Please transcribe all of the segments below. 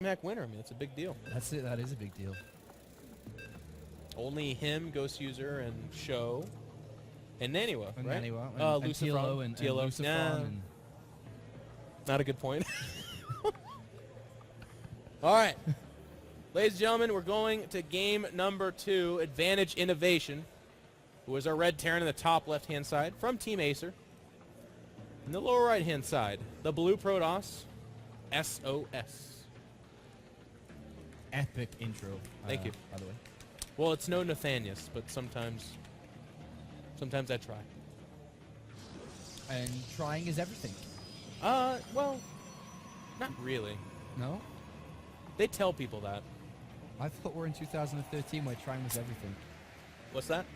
DreamHack winner. I mean, it's a big deal. That's it. That is a big deal. Only him, Ghost User, and Show, and Naniwa, And right? Naniwa, Lucifron. TLO and Lucifron. Nah, And not a good point. All right. Ladies and gentlemen, we're going to game number 2, Advantage Innovation, who is our red Terran in the top left-hand side from Team Acer. In the lower right-hand side, the blue Protoss, SOS. epic intro. Thank you. By the way. Well, it's no Nathanius, but sometimes I try. And trying is everything. Well, not really. No? They tell people that. I thought we're in 2013 where trying was everything. What's that?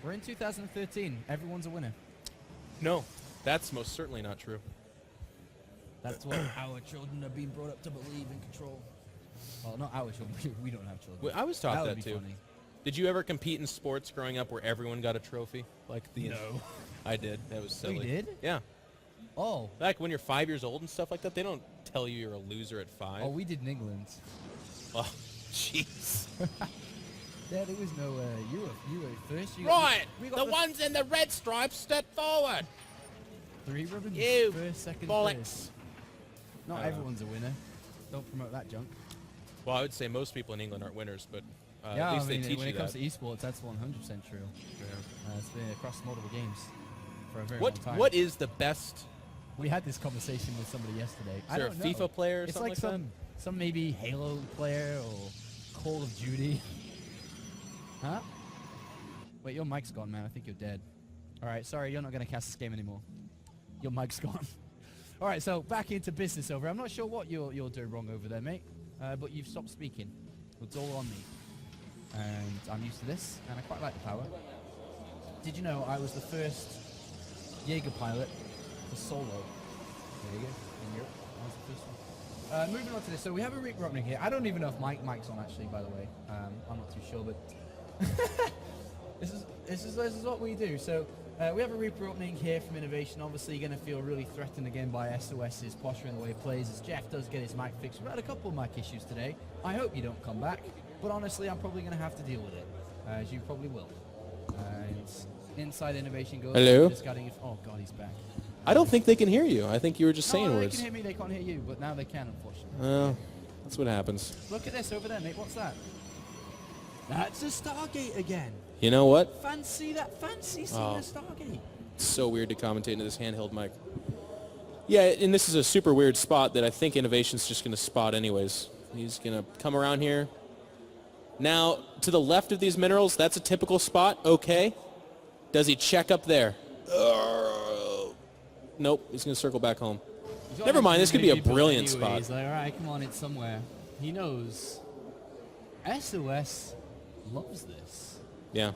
We're in 2013. Everyone's a winner. No, that's most certainly not true. That's what our children are being brought up to believe in control. Well, not our children. We don't have children. Well, I was taught would that be too. funny. Did you ever compete in sports growing up where everyone got a trophy? Like the No. I did. That was silly. You did? Yeah. Oh. Like when you're 5 years old and stuff like that, they don't tell you you're a loser at 5. Oh, we did in England. Oh, jeez. Yeah, there was no, you were first. Right. We The got ones in the red stripes step forward. 3 ribbons. You First, second, bollocks. first. Not everyone's a winner. Don't promote that junk. Well, I would say most people in England aren't winners, but Yeah, at least I mean, they teach when you it comes that. to esports, that's 100% true. Yeah. It's been across multiple games for a very long time. What is the best? We had this conversation with somebody yesterday. Is I there a don't know. FIFA player or It's something like like some maybe Halo player or Call of Duty. Huh? Wait, your mic's gone, man. I think you're dead. All right, sorry, you're not going to cast this game anymore. Your mic's gone. All right, so back into business over. I'm not sure what you're doing wrong over there, mate, but you've stopped speaking. It's all on me. And I'm used to this, and I quite like the power. Did you know I was the first Jaeger pilot for solo? There you go. In Europe. I was the first one. Moving on to this. So we have a Reaper opening here. I don't even know if Mike's on, actually, by the way. I'm not too sure, but this is what we do. So we have a Reaper opening here from Innovation. Obviously, you're going to feel really threatened again by SOS's posturing the way he plays. As Jeff does get his mic fixed. We've had a couple of mic issues today. I hope you don't come back, but honestly, I'm probably going to have to deal with it, as you probably will. It's inside Innovation goes. Hello? Just if, oh God, he's back. I don't think they can hear you. I think you were just saying no, words. They can hear me. They can't hear you, but now they can, unfortunately. Well, that's what happens. Look at this over there, mate. What's that? That's a Stargate again. You know what? Fancy that. Fancy seeing a Stargate. It's so weird to commentate into this handheld mic. Yeah, and this is a super weird spot that I think Innovation's just going to spot anyways. He's going to come around here. Now, to the left of these minerals, that's a typical spot. Okay. Does he check up there? Nope. He's going to circle back home. Never mind. This could be a brilliant spot. He's like, all right, come on, it's somewhere. He knows. SOS loves this. Yeah.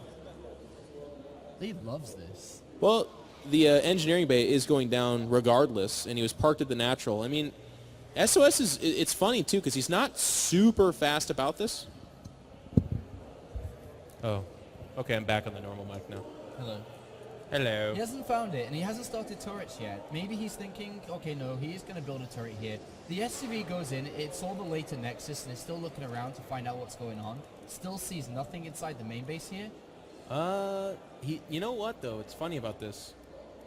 He loves this. Well, the engineering bay is going down regardless, and he was parked at the natural. I mean, SOS is, it's funny, too, because he's not super fast about this. Oh. Okay, I'm back on the normal mic now. Hello. Hello. He hasn't found it, and he hasn't started turrets yet. Maybe he's thinking, okay, no, he is going to build a turret here. The SCV goes in, it saw the later Nexus, and is still looking around to find out what's going on. Still sees nothing inside the main base here. You know what, though? It's funny about this.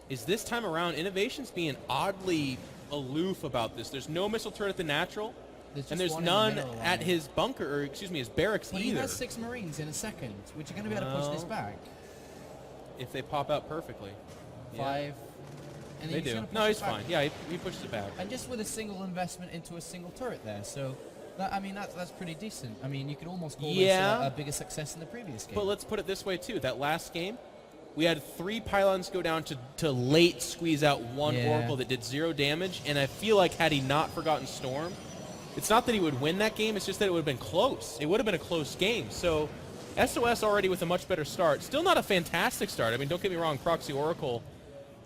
Is this time around, Innovation's being oddly aloof about this. There's no missile turret at the natural, and there's none at his bunker, or excuse me, his barracks but either. He has 6 Marines in a second, which are going to be able to push this back. If they pop out perfectly. 5. And They do. No, he's fine. Yeah, he pushes it back. And just with a single investment into a single turret there, so that, I mean that's pretty decent. I mean, you could almost call this a bigger success than the previous game. But let's put it this way too. That last game, we had 3 pylons go down to late squeeze out 1 Oracle that did 0 damage, and I feel like had he not forgotten Storm, it's not that he would win that game, it's just that it would have been close. It would have been a close game. So SOS already with a much better start. Still not a fantastic start. I mean, don't get me wrong, Proxy Oracle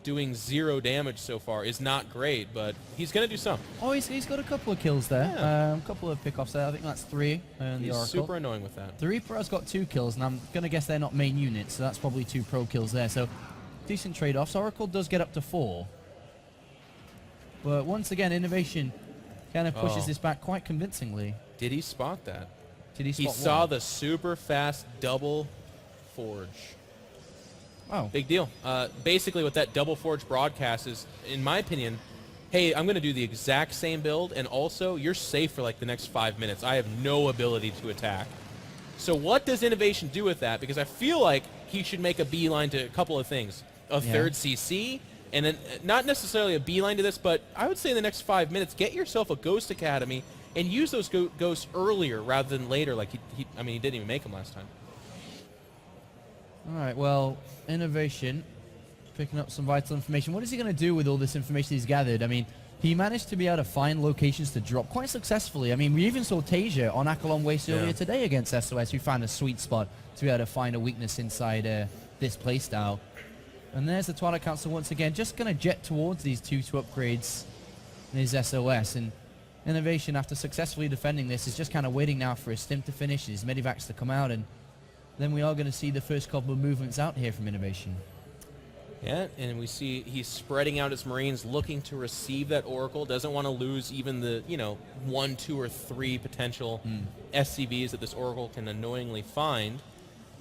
doing 0 damage so far is not great, but he's going to do some. Oh, he's got a couple of kills there. Yeah. A couple of pickoffs there. I think that's 3. And He's the Oracle. super annoying with that. The Reaper has got 2 kills, and I'm going to guess they're not main units, so that's probably 2 pro kills there. So decent trade-offs. Oracle does get up to 4. But once again, Innovation kind of pushes this back quite convincingly. Did he spot that? Did he spot He saw what? the super fast double forge. Oh. Big deal. Basically, what that double forge broadcast is, in my opinion, hey, I'm going to do the exact same build, and also, you're safe for like the next 5 minutes. I have no ability to attack. So what does Innovation do with that? Because I feel like he should make a beeline to a couple of things. A third CC, and then not necessarily a beeline to this, but I would say in the next 5 minutes, get yourself a Ghost Academy and use those ghosts earlier rather than later. Like he didn't even make them last time. All right, well, Innovation picking up some vital information. What is he going to do with all this information he's gathered? I mean, he managed to be able to find locations to drop quite successfully. I mean, we even saw Tasia on Akalon Waste earlier today against SOS, who found a sweet spot to be able to find a weakness inside this playstyle. And there's the Twilight Council once again, just going to jet towards these 2-2 upgrades in his SOS. And Innovation, after successfully defending this, is just kind of waiting now for his stim to finish, his medivacs to come out, and then we are going to see the first couple of movements out here from Innovation. Yeah, and we see he's spreading out his Marines, looking to receive that Oracle. Doesn't want to lose even the, 1, 2, or 3 potential SCVs that this Oracle can annoyingly find.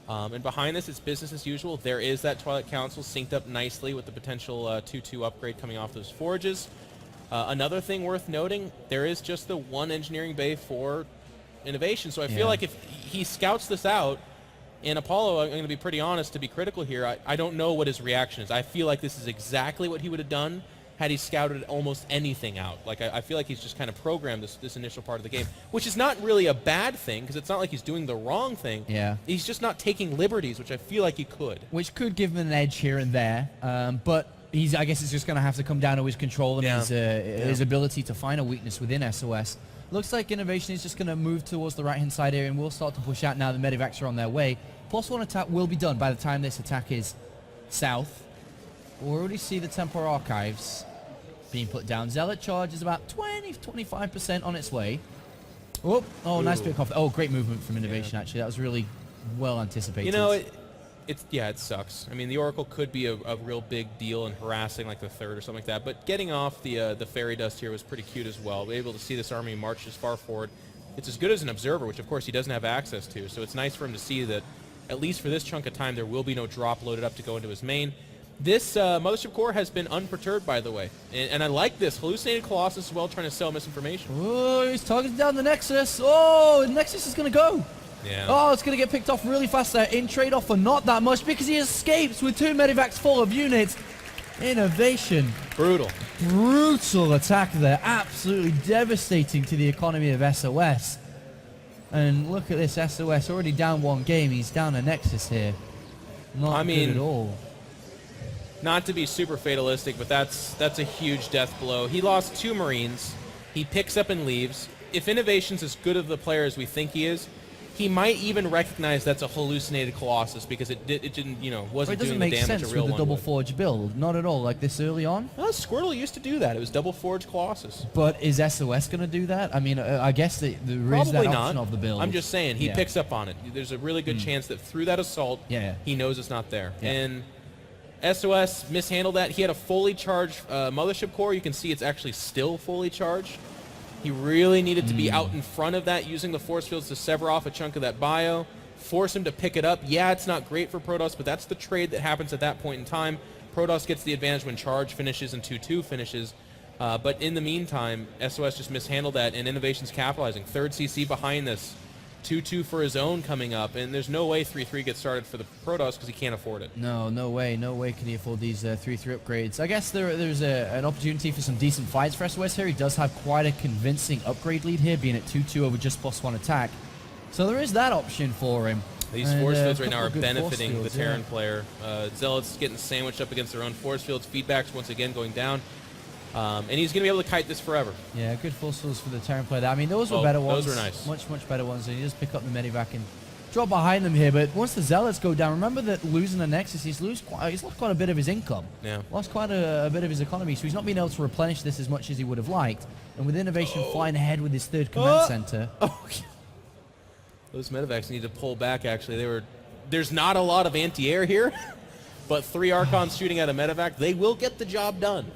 And behind this, it's business as usual. There is that Twilight Council synced up nicely with the potential 2-2 upgrade coming off those forges. Another thing worth noting, there is just the one engineering bay for Innovation. So I feel like if he scouts this out, and Apollo, I'm going to be pretty honest, to be critical here, I don't know what his reaction is. I feel like this is exactly what he would have done had he scouted almost anything out. Like, I feel like he's just kind of programmed this initial part of the game, which is not really a bad thing, because it's not like he's doing the wrong thing. Yeah. He's just not taking liberties, which I feel like he could. Which could give him an edge here and there, but I guess it's just going to have to come down to his control and his ability to find a weakness within SOS. Looks like Innovation is just going to move towards the right-hand side here, and we'll start to push out now. The medivacs are on their way. +1 attack will be done by the time this attack is south. We'll already see the Templar Archives being put down. Zealot charge is about 20-25% on its way. Oh, nice bit of coffee. Oh, great movement from Innovation, actually. That was really well anticipated. It sucks. I mean, the Oracle could be a real big deal in harassing like the third or something like that, but getting off the fairy dust here was pretty cute as well. We're able to see this army march as far forward. It's as good as an observer, which of course he doesn't have access to, so it's nice for him to see that at least for this chunk of time there will be no drop loaded up to go into his main. This Mothership Core has been unperturbed, by the way, and I like this. Hallucinated Colossus as well, trying to sell misinformation. Oh, he's targeting down the Nexus. Oh, the Nexus is going to go. Yeah. Oh, it's going to get picked off really fast there in trade-off for not that much because he escapes with 2 medivacs full of units. Innovation. Brutal attack there. Absolutely devastating to the economy of SOS. And look at this SOS, already down 1 game. He's down a Nexus here. Not good at all. Not to be super fatalistic, but that's a huge death blow. He lost 2 Marines. He picks up and leaves. If Innovation's as good of the player as we think he is, he might even recognize that's a hallucinated Colossus because it didn't, wasn't doing the damage a real one would. It doesn't make sense with the double forge build, not at all. Like this early on. Well, Squirtle used to do that. It was double forge Colossus. But is SOS going to do that? I mean, I guess there is that option of the build. I'm just saying he picks up on it. There's a really good chance that through that assault, he knows it's not there. Yeah. And SOS mishandled that. He had a fully charged Mothership Core. You can see it's actually still fully charged. He really needed to be out in front of that, using the force fields to sever off a chunk of that bio, force him to pick it up. Yeah, it's not great for Protoss, but that's the trade that happens at that point in time. Protoss gets the advantage when charge finishes and 2-2 finishes. But in the meantime, SOS just mishandled that, and Innovation's capitalizing. 3rd CC behind this. 2-2 for his own coming up, and there's no way 3-3 gets started for the Protoss because he can't afford it. No way can he afford these 3-3 upgrades. I guess there's an opportunity for some decent fights for SOS here. He does have quite a convincing upgrade lead here, being at 2-2 over just +1 attack. So there is that option for him. These force fields right now are benefiting the Terran player. Zealots getting sandwiched up against their own force fields. Feedbacks once again going down. And he's going to be able to kite this forever. Yeah, good force fields for the Terran player. I mean, those were better ones. Those were nice. Much better ones. And he just pick up the medivac and drop behind them here. But once the Zealots go down, remember that losing the Nexus, he's lost quite a bit of his income. Yeah. Lost quite a bit of his economy. So he's not been able to replenish this as much as he would have liked. And with Innovation flying ahead with his 3rd command center. Those medivacs need to pull back, actually. There's not a lot of anti-air here, but 3 Archons shooting at a medevac, they will get the job done.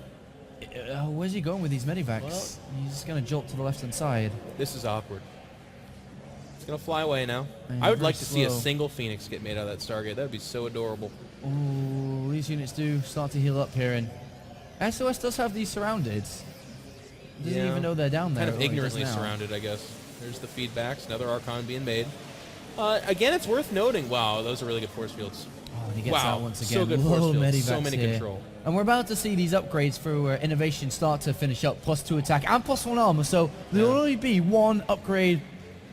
Where's he going with these medivacs? Well, He's just going to jolt to the left-hand side. This is awkward. It's going to fly away now. And I would very like to see a slow. single Phoenix get made out of that Stargate. That would be so adorable. Ooh, these units do start to heal up here, and SOS does have these surrounded. Doesn't Yeah. even know they're down there. Kind of Well, he does ignorantly now. surrounded, I guess. There's the feedbacks. Another Archon being made. Again, it's worth noting. Wow, those are really good force fields. Oh, and he gets Wow, out once so again. good force Low fields, medivacs so many here. control. And we're about to see these upgrades for Innovation start to finish up. +2 attack and +1 armor. So there will only be one upgrade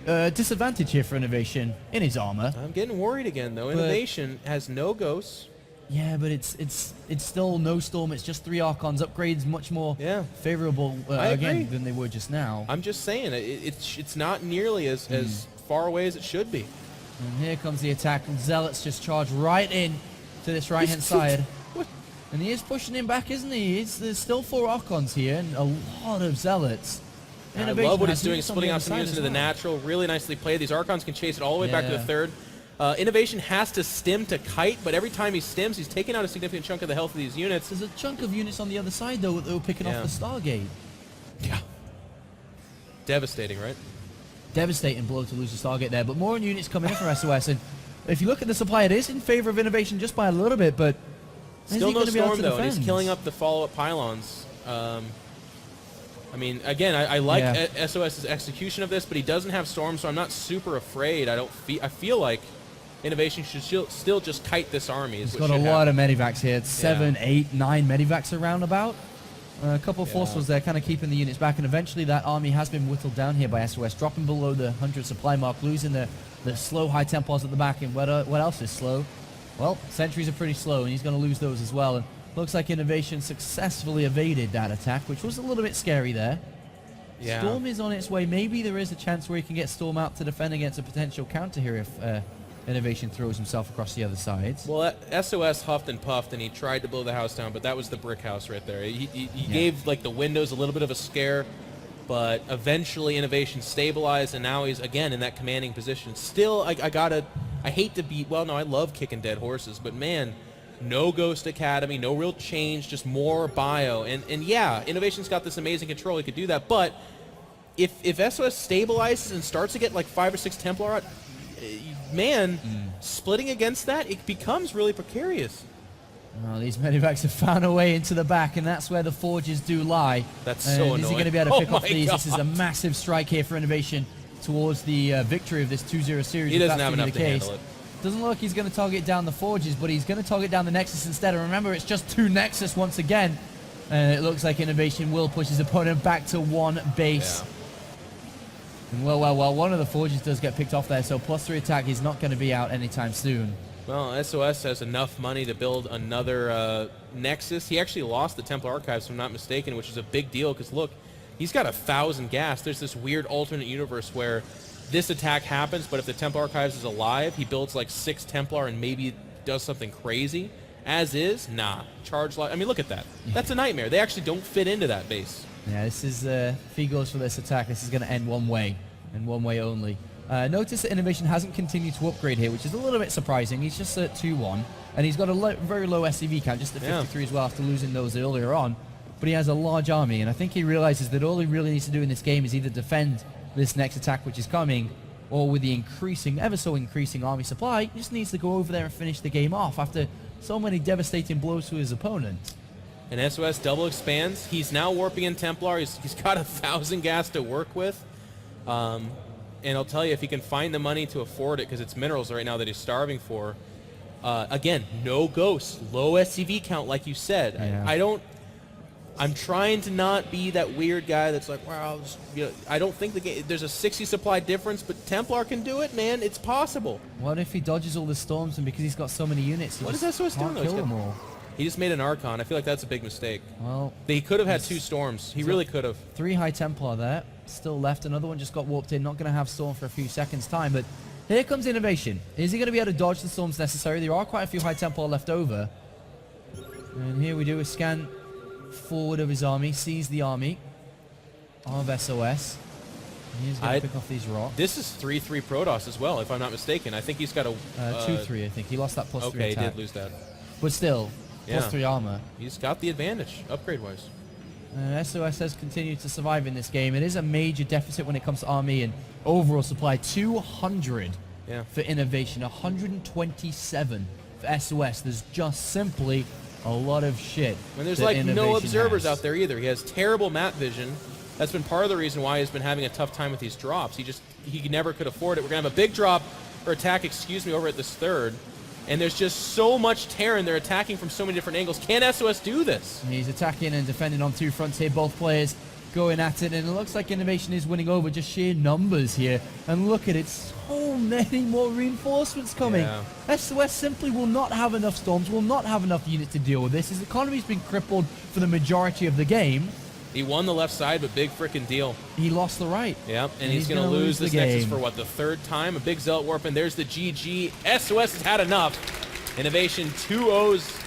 disadvantage here for Innovation in his armor. I'm getting worried again, though. Innovation has no ghosts. Yeah, but it's still no Storm. It's just 3 Archons. Upgrades much more favorable I again agree. than they were just now. I'm just saying, it's not nearly as far away as it should be. And here comes the attack, and Zealots just charge right in to this right-hand side. What? And he is pushing him back, isn't he? There's still 4 Archons here and a lot of Zealots. I Innovation love what has he's doing, units on splitting the out other some side units as into the well. natural. Really nicely played. These Archons can chase it all the way back to the Yeah. third. Innovation has to stim to kite, but every time he stims, he's taking out a significant chunk of the health of these units. There's a chunk of units on the other side, though, that were picking off the Stargate. Yeah. Devastating, right? Devastating blow to lose the Stargate there, but more units coming in from SOS. And if you look at the supply, it is in favor of Innovation just by a little bit, but is Still he no gonna be able Storm, to though, and he's defend? killing up the follow-up pylons. I mean, again, I like SOS's execution of this, but he doesn't have Storm, so I'm not super afraid. I feel like Innovation should still just kite this army. He's got a lot of medivacs here. It's 7, 8, 9 medivacs around about. A couple of forces there kind of keeping the units back, and eventually that army has been whittled down here by SOS, dropping below the 100 supply mark, losing the slow high Templars at the back. And what else is slow? Well, sentries are pretty slow, and he's going to lose those as well. And looks like Innovation successfully evaded that attack, which was a little bit scary there. Yeah. Storm is on its way. Maybe there is a chance where he can get Storm out to defend against a potential counter here if Innovation throws himself across the other side. Well, SOS huffed and puffed, and he tried to blow the house down, but that was the brick house right there. He gave like the windows a little bit of a scare, but eventually Innovation stabilized, and now he's again in that commanding position. Still, I hate to be, well, no, I love kicking dead horses, but man, no Ghost Academy, no real change, just more bio. And yeah, Innovation's got this amazing control, he could do that, but if SOS stabilizes and starts to get like 5 or 6 Templar out, man, splitting against that, it becomes really precarious. Well, these medivacs have found a way into the back, and that's where the forges do lie. That's so and annoying. Is he going to be able to pick Oh off my these? God. This is a massive strike here for Innovation towards the victory of this 2-0 series. He if doesn't that's have to be enough the to case. handle it. Doesn't look like he's going to target down the forges, but he's going to target down the Nexus instead. And remember, it's just 2 Nexus once again. And it looks like Innovation will push his opponent back to 1 base. Yeah. And well, one of the forges does get picked off there, so +3 attack, he's not going to be out anytime soon. Well, SOS has enough money to build another Nexus. He actually lost the Templar Archives, if I'm not mistaken, which is a big deal because, look, he's got 1,000 gas. There's this weird alternate universe where this attack happens, but if the Templar Archives is alive, he builds like 6 Templar and maybe does something crazy. As is, nah. Charge I mean, look at that. That's a nightmare. They actually don't fit into that base. Yeah, this is, if he goes for this attack, this is going to end one way, and one way only. Notice that Innovation hasn't continued to upgrade here, which is a little bit surprising. He's just at 2-1, and he's got a very low SCV count, just at 53 as well after losing those earlier on. But he has a large army, and I think he realizes that all he really needs to do in this game is either defend this next attack which is coming, or with the increasing, ever so increasing army supply, he just needs to go over there and finish the game off after so many devastating blows to his opponent. And SOS double expands. He's now warping in Templar. He's got 1,000 gas to work with. And I'll tell you, if he can find the money to afford it, because it's minerals right now that he's starving for, again, no ghosts, low SCV count, like you said. Yeah. I'm trying to not be that weird guy that's like, wow, I don't think there's a 60 supply difference, but Templar can do it, man. It's possible. What if he dodges all the storms, and because he's got so many units, he What just is SOS doing, can't though? kill He's got- them all? He just made an Archon. I feel like that's a big mistake. Well, He could have had 2 storms. He really could have. 3 High Templar there, still left. Another one just got warped in. Not going to have Storm for a few seconds' time, but here comes Innovation. Is he going to be able to dodge the storms necessary? There are quite a few High Templar left over. And here we do a scan forward of his army, sees the army of SOS. He's going to pick off these rocks. This is 3-3 Protoss as well, if I'm not mistaken. I think he's got a... 2-3, I think. He lost that +3 Okay, he attack. did lose that. But still, Yeah. +3 armor. He's got the advantage, upgrade-wise. SOS has continued to survive in this game. It is a major deficit when it comes to army and overall supply. 200 for Innovation, 127 for SOS. There's just simply a lot of shit. And there's that like no Innovation observers has. out there either. He has terrible map vision. That's been part of the reason why he's been having a tough time with these drops. He never could afford it. We're going to have a big drop, or attack, excuse me, over at this third. And there's just so much Terran. They're attacking from so many different angles. Can SOS do this? He's attacking and defending on two fronts here. Both players going at it. And it looks like Innovation is winning over just sheer numbers here. And look at it. So many more reinforcements coming. Yeah. SOS simply will not have enough storms, will not have enough units to deal with this. His economy's been crippled for the majority of the game. He won the left side, but big frickin' deal. He lost the right. Yep, and he's going to lose this Nexus for, what, the third time? A big Zealot Warp, and there's the GG. SOS has had enough. Innovation 2-0s